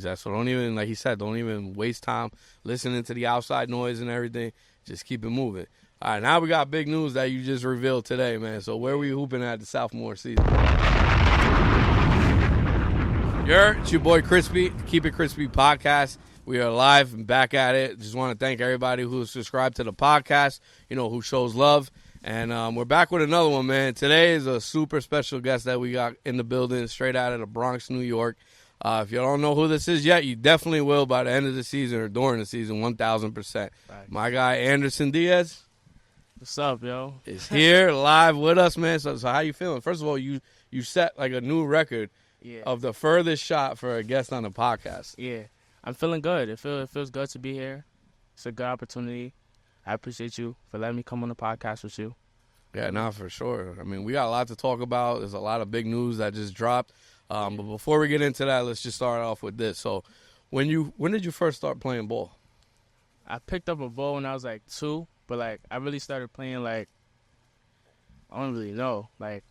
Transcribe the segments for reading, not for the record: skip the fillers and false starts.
So don't even, like he said, don't even waste time listening to the outside noise and everything. Just keep it moving. All right, now we got big news that you just revealed today, man. So where we hooping at the sophomore season? It's your boy Crispy, Keep It Crispy podcast. We are live and back at it. Just want to thank everybody who subscribed to the podcast, who shows love. And we're back with another one, man. Today is a super special guest that we got in the building, straight out of the Bronx, New York. If you don't know who this is yet, you definitely will by the end of the season or during the season, 1,000%. My guy, Anderson Diaz. What's up, yo? Is here live with us, man. So how you feeling? First of all, you set like a new record of the furthest shot for a guest on the podcast. Yeah, I'm feeling good. It feels good to be here. It's a good opportunity. I appreciate you for letting me come on the podcast with you. Yeah, no, for sure. I mean, we got a lot to talk about. There's a lot of big news that just dropped. But before we get into that, let's just start off with this. So when did you first start playing ball? I picked up a ball when I was like 2, but like I really started playing like, I don't really know, like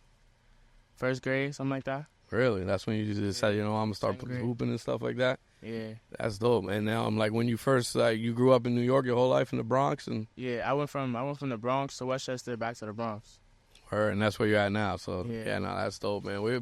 first grade, something like that. Really? That's when you just said, I'm going to start hooping and stuff like that? Yeah. That's dope. And now I'm like, when you first, you grew up in New York your whole life in the Bronx? Yeah, I went from the Bronx to Westchester, back to the Bronx. And that's where you're at now. So, that's dope, man. We're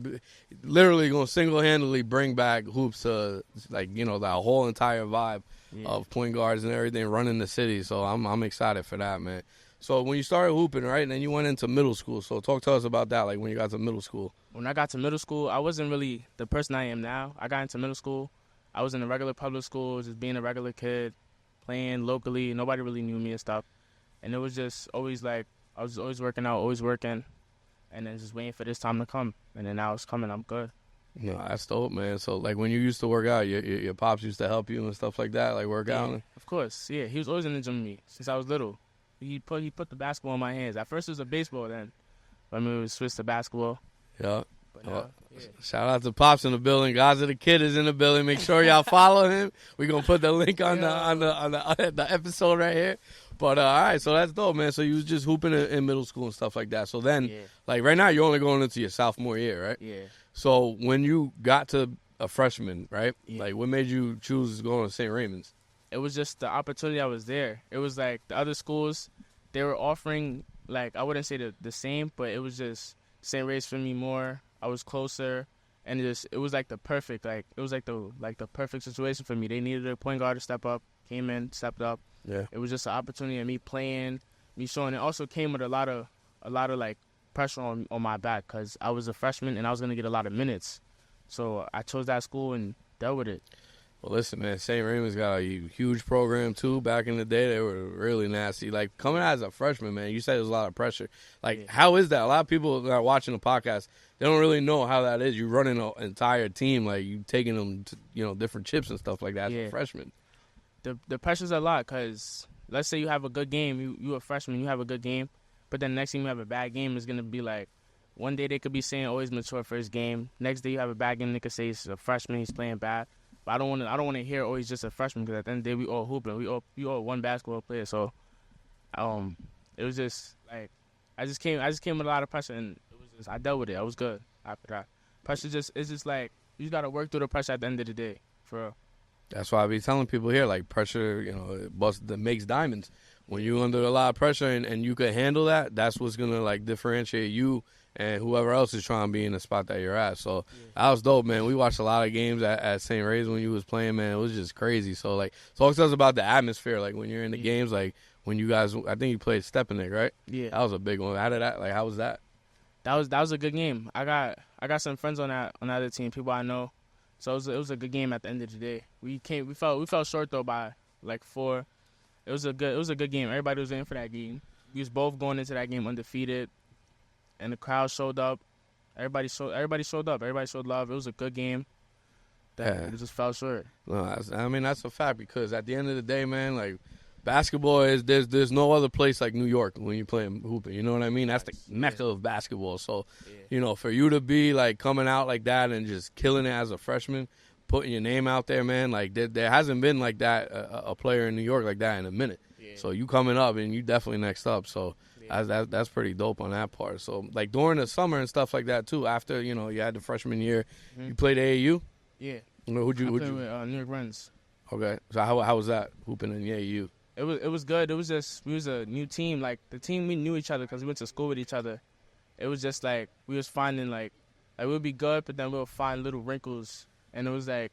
literally going to single-handedly bring back hoops to, like, that whole entire vibe of point guards and everything running the city. So I'm excited for that, man. So when you started hooping, right, and then you went into middle school. So talk to us about that, like when you got to middle school. When I got to middle school, I wasn't really the person I am now. I got into middle school. I was in a regular public school, just being a regular kid, playing locally. Nobody really knew me and stuff. And it was just always like, I was always working out, always working, and then just waiting for this time to come. And then now it's coming. I'm good. No, that's dope, man. So, like, when you used to work out, your pops used to help you and stuff like that, like work out? Of course, yeah. He was always in the gym with me since I was little. He put the basketball in my hands. At first it was a baseball, then we switched to basketball. Yeah. Shout out to Pops in the building. Guys of the Kid is in the building. Make sure y'all follow him. We're gonna put the link on the episode right here. But all right, so that's dope, man. So you was just hooping in middle school and stuff like that. So then, like right now, you're only going into your sophomore year, right? Yeah. So when you got to a freshman, right? Yeah. Like, what made you choose going to St. Raymond's? It was just the opportunity that was there. It was like the other schools, they were offering, like, I wouldn't say the same, but it was just St. Ray's for me more. I was closer, and it was like the perfect, like, it was like the perfect situation for me. They needed a point guard to step up, came in, stepped up. Yeah. It was just an opportunity of me playing, me showing. It also came with a lot of like pressure on my back because I was a freshman and I was gonna get a lot of minutes. So I chose that school and dealt with it. Well, listen, man, St. Raymond's got a huge program, too. Back in the day, they were really nasty. Like, coming out as a freshman, man, you said there's a lot of pressure. Like, How is that? A lot of people that are watching the podcast, they don't really know how that is. You're running an entire team. Like, you taking them to, different chips and stuff like that as a freshman. The pressure's a lot because let's say you have a good game. You a freshman, you have a good game. But then next time you have a bad game, it's going to be like, one day they could be saying, oh, he's mature for his game. Next day you have a bad game, they could say he's a freshman, he's playing bad. But I don't want to hear, oh, he's just a freshman, because at the end of the day, we all hooping. We all one basketball player. So, it was just like I just came with a lot of pressure, and it was just I dealt with it. I was good after that. Pressure it's just like you just gotta work through the pressure at the end of the day, for real. That's why I be telling people here, like, pressure, it makes diamonds. When you under a lot of pressure and you can handle that, that's what's gonna like differentiate you and whoever else is trying to be in the spot that you're at. So that was dope, man. We watched a lot of games at St. Ray's when you was playing, man. It was just crazy. So, like, talk to us about the atmosphere, like, when you're in the games, like, when you guys, I think you played Stepanek, right? Yeah. That was a big one. How was that? That was a good game. I got some friends on that other team, people I know. So it was a good game at the end of the day. We fell short, though, by, like, 4. It was a good game. Everybody was in for that game. We was both going into that game undefeated. And the crowd showed up. Everybody showed up. Everybody showed love. It was a good game. It just fell short. No, that's a fact, because at the end of the day, man, like, basketball is there's no other place like New York when you're playing hooping. You know what I mean? That's the mecca of basketball. So, for you to be like coming out like that and just killing it as a freshman, putting your name out there, man, like there hasn't been like that a player in New York like that in a minute. Yeah. So you coming up and you definitely next up. So. That's pretty dope on that part. So, like, during the summer and stuff like that, too, after, you had the freshman year, you played AAU? Yeah. Who'd you? With New York Rens. Okay, so how was that hooping in the AU? It was good. It was just we was a new team. Like the team, we knew each other because we went to school with each other. It was just like we was finding like we'd be good, but then we'll find little wrinkles, and it was like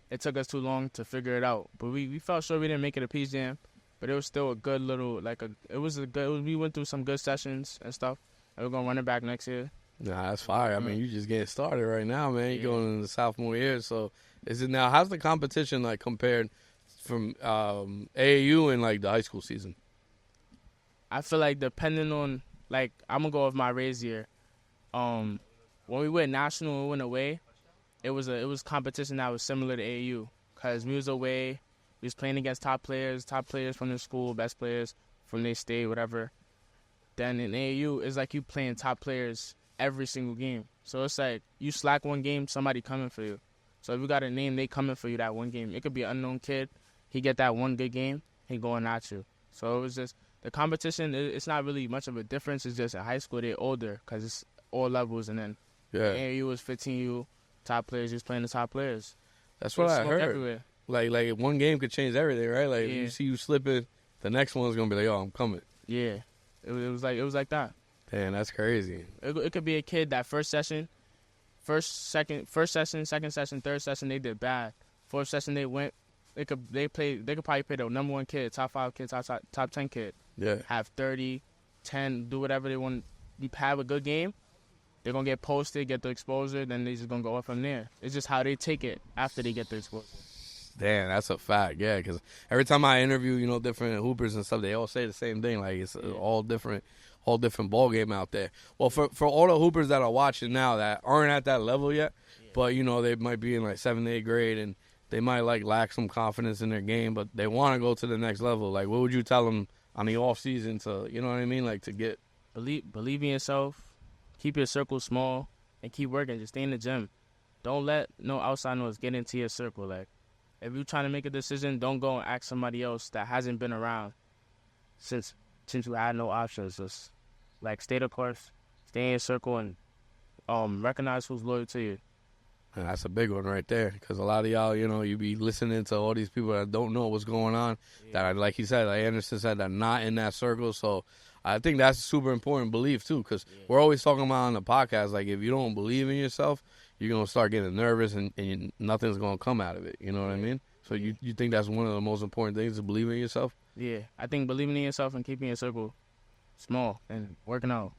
it took us too long to figure it out. But we felt sure we didn't make it a Peach Jam, but it was still a good little we went through some good sessions and stuff. And we're gonna run it back next year. Nah, that's fire. I mean, you just getting started right now, man. You're going into the sophomore year, so is it now? How's the competition like compared from AAU and like the high school season? I feel like depending on like I'm gonna go with my Rays year. When we went national and we went away, it was competition that was similar to AAU because we was away, we was playing against top players from the school, best players from their state, whatever. Then in AAU, it's like you playing top players every single game. So it's like you slack one game, somebody coming for you. So if you got a name, they coming for you that one game. It could be an unknown kid. He get that one good game, he going at you. So it was just the competition. It's not really much of a difference. It's just in high school they're older because it's all levels, and then AAU was 15U top players. Just playing the top players. That's what I heard. Everywhere. Like one game could change everything, right? Like you see you slipping, the next one's gonna be like, oh, I'm coming. Yeah, it was like that. Damn, that's crazy. It could be a kid that first session, second session, third session they did bad. Fourth session they went. They could probably play the number 1 kid, top 5 kid, top 10 kid. Yeah. Have 30, 10, do whatever they want. You have a good game, they're gonna get posted, get the exposure, then they just gonna go up from there. It's just how they take it after they get the exposure. Damn, that's a fact. Yeah, because every time I interview, different hoopers and stuff, they all say the same thing. Like it's all different ball game out there. Well, for all the hoopers that are watching now that aren't at that level yet, but they might be in like 7th, 8th grade and they might like lack some confidence in their game, but they want to go to the next level. Like, what would you tell them on the off season to, you know what I mean? Like to get believe in yourself, keep your circle small, and keep working. Just stay in the gym. Don't let no outside noise get into your circle. Like, if you're trying to make a decision, don't go and ask somebody else that hasn't been around since you had no options. Just like stay the course, stay in your circle, and recognize who's loyal to you. And that's a big one right there, because a lot of y'all, you be listening to all these people that don't know what's going on, that, like he said, like Anderson said, that not in that circle. So I think that's a super important belief, too, because we're always talking about on the podcast, like, if you don't believe in yourself, you're going to start getting nervous and nothing's going to come out of it. You know what I mean? So you think that's one of the most important things, to believe in yourself? Yeah, I think believing in yourself and keeping your circle small and working out.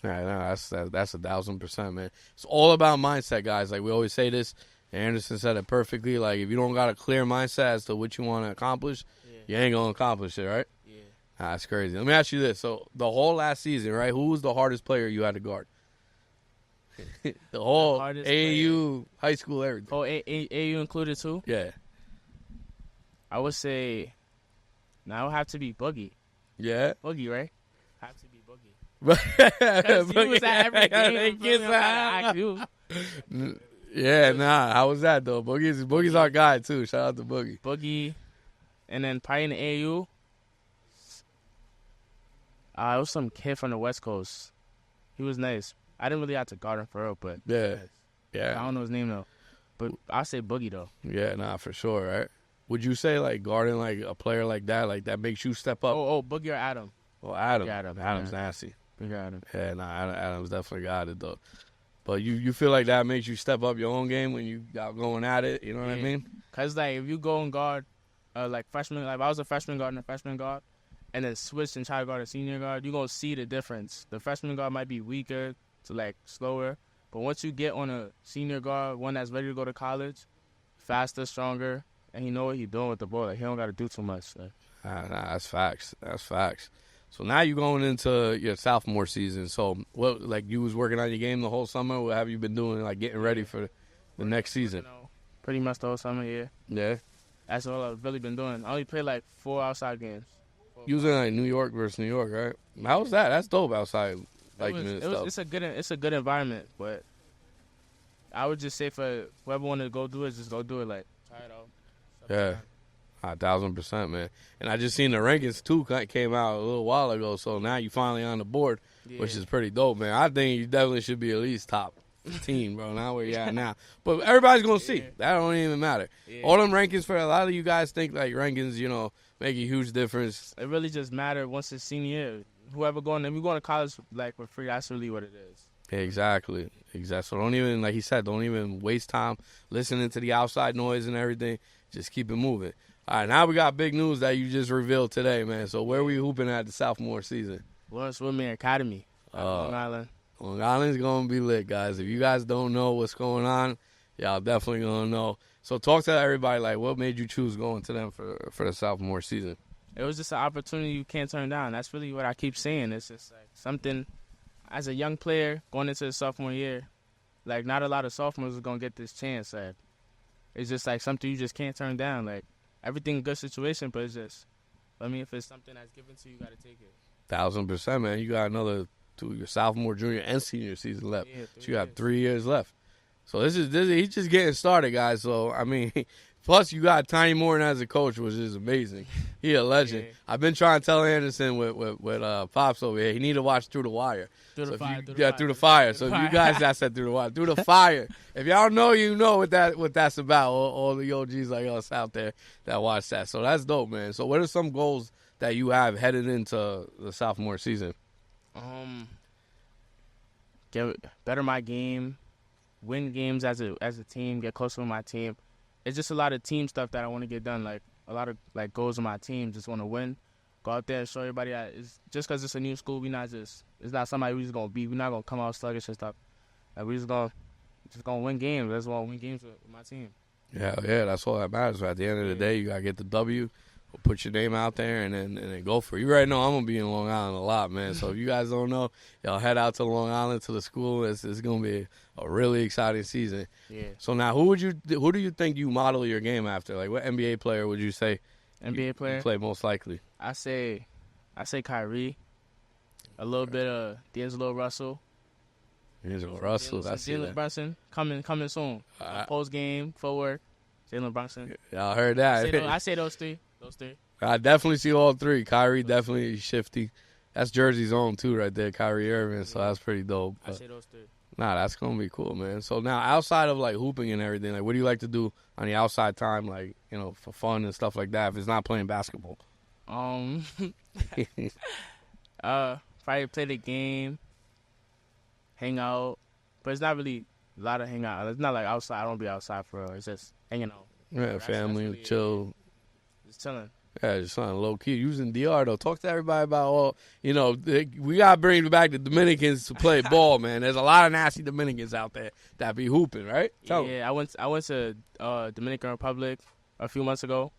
Yeah, no, that's 1,000%, man. It's all about mindset, guys. Like we always say this, Anderson said it perfectly. Like if you don't got a clear mindset as to what you want to accomplish, you ain't gonna accomplish it, right? Yeah. That's crazy. Let me ask you this: so the whole last season, right? Who was the hardest player you had to guard? The whole AAU, player. High school, everything. Oh, AAU included too? Yeah. I would say, now it would have to be Boogie. Yeah. Boogie, right? Have to be Boogie. Because he was at every game. Yeah, nah. How was that though? Boogie's our guy too. Shout out to Boogie. Boogie, and then probably in the AAU, it was some kid from the West Coast. He was nice. I didn't really have to guard him for real, but yeah. I don't know his name though. But I say Boogie though. Yeah, nah, for sure, right? Would you say like guarding like a player like that makes you step up? Oh, Boogie or Adam? Oh, Adam. Yeah, Adam. Adam's nasty. Big Adam. Yeah, nah, Adam's definitely got it though. But you feel like that makes you step up your own game when you got going at it. You know what I mean? Cause like if you go and guard, like freshman, like if I was a freshman guard and a freshman guard, and then switch and try to guard a senior guard, you gonna see the difference. The freshman guard might be weaker to like slower, but once you get on a senior guard, one that's ready to go to college, faster, stronger, and he know what he's doing with the ball. Like he don't got to do too much. Like. Nah, that's facts. That's facts. So now you're going into your sophomore season. So what, like you was working on your game the whole summer? What have you been doing, like getting ready for the next season? Pretty much the whole summer, yeah. Yeah. That's all I've really been doing. I only played like 4 outside games. You was in like New York versus New York, right? How was that? That's dope outside. It's a good environment, but I would just say for whoever wanted to go do it, just go do it. Like try it out. Yeah. 1,000%, man. And I just seen the rankings, too, came out a little while ago. So now you finally on the board, which is pretty dope, man. I think you definitely should be at least top 15, bro. Now where you at now. But everybody's going to see. That don't even matter. Yeah. All them rankings for a lot of you guys think like rankings, make a huge difference. It really just matters once it's senior year. Whoever going to college like for free, that's really what it is. Exactly. So don't even, like he said, don't even waste time listening to the outside noise and everything. Just keep it moving. All right, now we got big news that you just revealed today, man. So where were you hooping at the sophomore season? Lawrence Woodman Academy, Long Island. Long Island's going to be lit, guys. If you guys don't know what's going on, y'all definitely going to know. So talk to everybody, like, what made you choose going to them for the sophomore season? It was just an opportunity you can't turn down. That's really what I keep saying. It's just like something, as a young player going into the sophomore year, like not a lot of sophomores are going to get this chance. Like, it's just like something you just can't turn down. Like, everything good situation, but it's just, if it's something that's given to you, you got to take it. 1,000%, man. You got another your sophomore, junior, and senior season left. Yeah, so you got 3 years left. So this he's just getting started, guys. So, plus you got Tiny Morton as a coach, which is amazing. He a legend. Yeah. I've been trying to tell Anderson with Pops over here, he need to watch Through the Wire. Through the fire. So you guys that said Through the Wire. Through the fire. If y'all know, you know what that's about. All the OGs like us out there that watch that. So that's dope, man. So what are some goals that you have headed into the sophomore season? Get better my game, win games as a team, get closer with my team. It's just a lot of team stuff that I want to get done. Like a lot of like goals of my team. Just want to win, go out there and show everybody that it's just because it's a new school. It's not somebody we just gonna beat. We're not gonna come out sluggish and stuff. Like we just gonna win games. That's why I win games with my team. Yeah, that's all that matters. At the end of the day, you gotta get the W. Put your name out there and then go for it. You already know I'm going to be in Long Island a lot, man. So if you guys don't know, y'all head out to Long Island to the school. It's going to be a really exciting season. Yeah. So now who do you think you model your game after? Like what NBA player would you say NBA player you play most likely? I say Kyrie. A little bit of D'Angelo Russell. D'Angelo Russell. That's Jalen Brunson coming soon. Post game, forward. Jalen Brunson. Y'all heard that. I say those three. I definitely see all three. Kyrie definitely shifty. That's Jersey's own too right there, Kyrie Irving. So that's pretty dope. I say those three. Nah, that's gonna be cool, man. So now outside of like hooping and everything, like what do you like to do on the outside time, like, for fun and stuff like that if it's not playing basketball? Probably play the game, hang out. But it's not really a lot of hang out. It's not like outside. I don't be outside for real. It's just hanging out. Yeah, family, really, chill. Just chilling. Yeah, just something low key. Using DR though. Talk to everybody about all. We gotta bring back the Dominicans to play ball, man. There's a lot of nasty Dominicans out there that be hooping, right? I went to Dominican Republic a few months ago.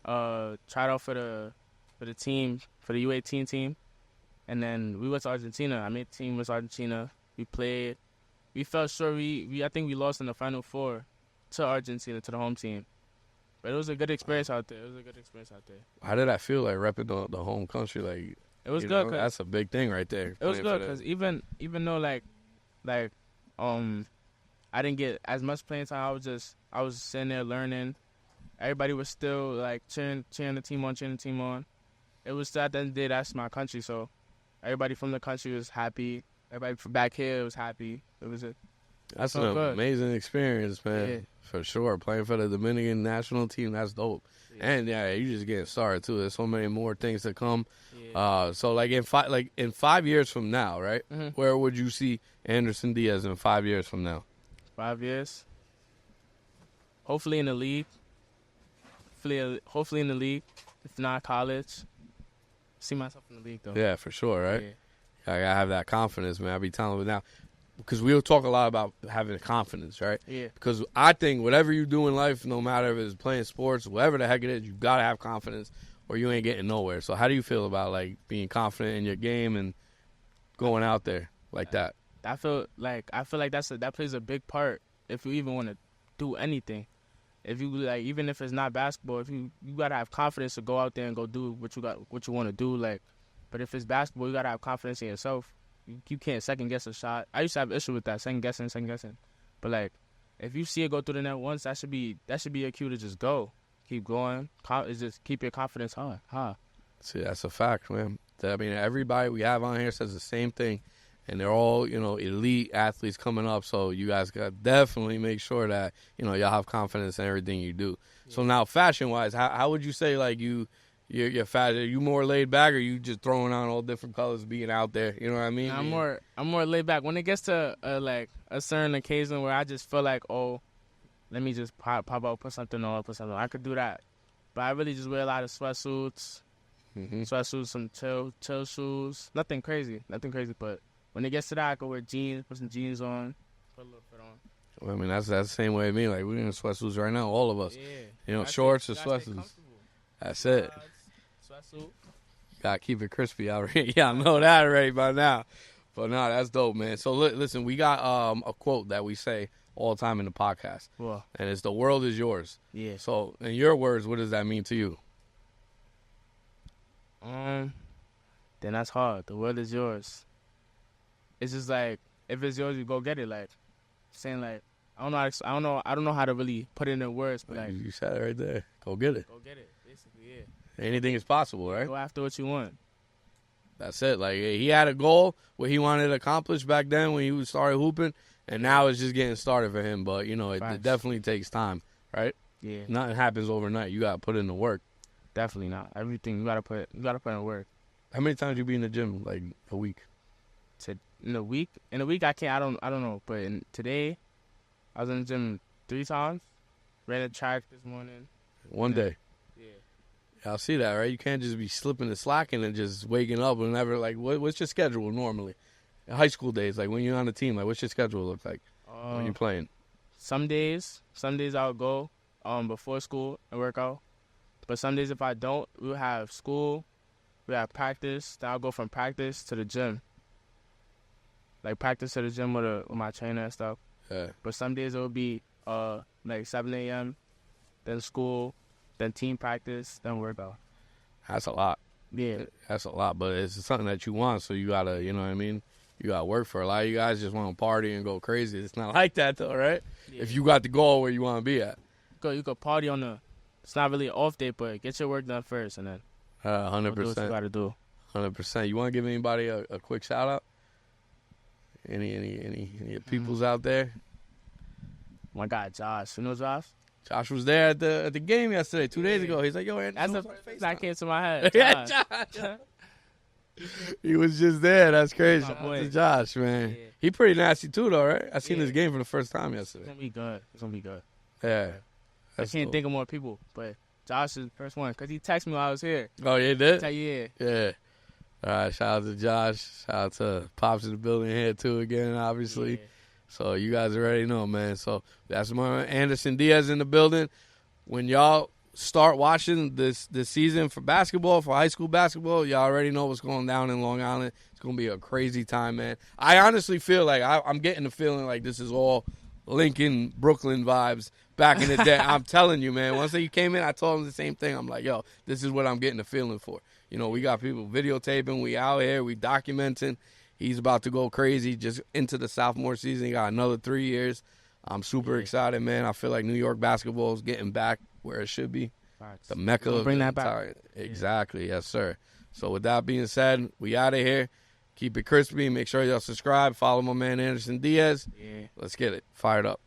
Tried out for the team, for the U18 team, and then we went to Argentina. I made the team with Argentina. We played. We fell short. I think we lost in the Final Four to Argentina, to the home team. But it was a good experience out there. How did that feel, like repping the home country? Like it was good. That's a big thing right there. It was good because even though I didn't get as much playing time, I was sitting there learning. Everybody was still like cheering the team on. It was still at the end of the day, that's my country. So everybody from the country was happy. Everybody from back here was happy. That's an amazing experience, man. Yeah. For sure. Playing for the Dominican national team, that's dope. Yeah. And you just getting started too. There's so many more things to come. Yeah. So like in 5 years from now, right? Mm-hmm. Where would you see Anderson Diaz in 5 years from now? 5 years. Hopefully in the league. Hopefully in the league. If not college. See myself in the league though. Yeah, for sure, right? Yeah. I gotta have that confidence, man. I be telling you now. Because we'll talk a lot about having confidence, right? Yeah. Because I think whatever you do in life, no matter if it's playing sports, whatever the heck it is, you got to have confidence or you ain't getting nowhere. So how do you feel about, like, being confident in your game and going out there like that? I feel like that plays a big part if you even want to do anything. If you, like, even if it's not basketball, if you got to have confidence to go out there and go do what you want to do. Like, but if it's basketball, you got to have confidence in yourself. You can't second guess a shot. I used to have issue with that, second guessing. But like, if you see it go through the net once, that should be a cue to just go, keep going. Just keep your confidence high. See, that's a fact, man. I mean, everybody we have on here says the same thing, and they're all, you know, elite athletes coming up. So you guys got to definitely make sure that, you know, y'all have confidence in everything you do. Yeah. So now, fashion-wise, how would you say, like, you're fashion? Are you more laid back, or you just throwing on all different colors, being out there? You know what I mean? I'm more laid back. When it gets to like a certain occasion where I just feel like, oh, let me just pop out, put something on. I could do that, but I really just wear a lot of sweatsuits, some chill shoes. Nothing crazy. But when it gets to that, I could wear jeans, put some jeans on, put a little fit on. Well, I mean, that's the same way with me. Like, we're in sweatsuits right now, all of us. Yeah. You know, shorts or sweatsuits. That's it. Sweatsuit. Gotta keep it crispy out here. Yeah, I know that already by now. But no, that's dope, man. So listen, we got a quote that we say all the time in the podcast. Well, and it's, the world is yours. Yeah. So in your words, what does that mean to you? Then that's hard. The world is yours. It's just like, if it's yours, you go get it. Like, saying like, I don't know how to really put it in words, but like, you said it right there. Go get it. Go get it. Basically, yeah. Anything is possible, right? Go after what you want. That's it. Like, he had a goal, what he wanted to accomplish back then when he started hooping, and now it's just getting started for him. But, you know, it definitely takes time, right? Yeah. Nothing happens overnight. You got to put in the work. Definitely not. Everything, you got to put in work. How many times you be in the gym, like, a week? In a week, I can't. I don't know. But today, I was in the gym 3 times. Ran a track this morning. One day. Yeah. I see that, right? You can't just be slipping and slacking and just waking up whenever. Like, what's your schedule normally? In high school days, like when you're on the team, like what's your schedule look like when you're playing? Some days I'll go before school and work out. But some days if I don't, we'll have school, we have practice. Then I'll go from practice to the gym. Like practice to the gym with my trainer and stuff. Yeah. But some days it'll be like 7 a.m., then school, then team practice, then workout. That's a lot. Yeah. That's a lot, but it's something that you want, so you gotta, you know what I mean? You gotta work for it. A lot of you guys just want to party and go crazy. It's not like that though, right? Yeah. If you got the goal where you want to be at. You could party on it's not really an off day, but get your work done first and then 100%. do what you gotta do. 100%. You want to give anybody a quick shout out? Any peoples out there? My guy Josh. You know Josh? Josh was there at the game yesterday, 2 days ago. He's like, yo, that's the first thing that came to my head. Yeah, Josh. He was just there. That's crazy. Shout out to Josh, man. Yeah. He pretty nasty too, though, right? I seen this game for the first time yesterday. It's gonna be good. Yeah. I can't think of more people, but Josh is the first one because he texted me while I was here. Oh, yeah, he did? Yeah. Yeah. All right, shout out to Josh. Shout out to Pops in the building here, too, again, obviously. Yeah. So you guys already know, man. So that's my Anderson Diaz in the building. When y'all start watching this season for basketball, for high school basketball, y'all already know what's going down in Long Island. It's going to be a crazy time, man. I honestly feel like I'm getting the feeling like this is all Lincoln, Brooklyn vibes back in the day. I'm telling you, man. Once he came in, I told him the same thing. I'm like, yo, this is what I'm getting the feeling for. You know, we got people videotaping. We out here. We documenting. He's about to go crazy just into the sophomore season. He got another 3 years. I'm super excited, man. I feel like New York basketball is getting back where it should be. Facts. The mecca of bring the that back. Exactly. Yes, sir. So with that being said, we out of here. Keep it crispy. Make sure y'all subscribe. Follow my man Anderson Diaz. Yeah. Let's get it. Fired up.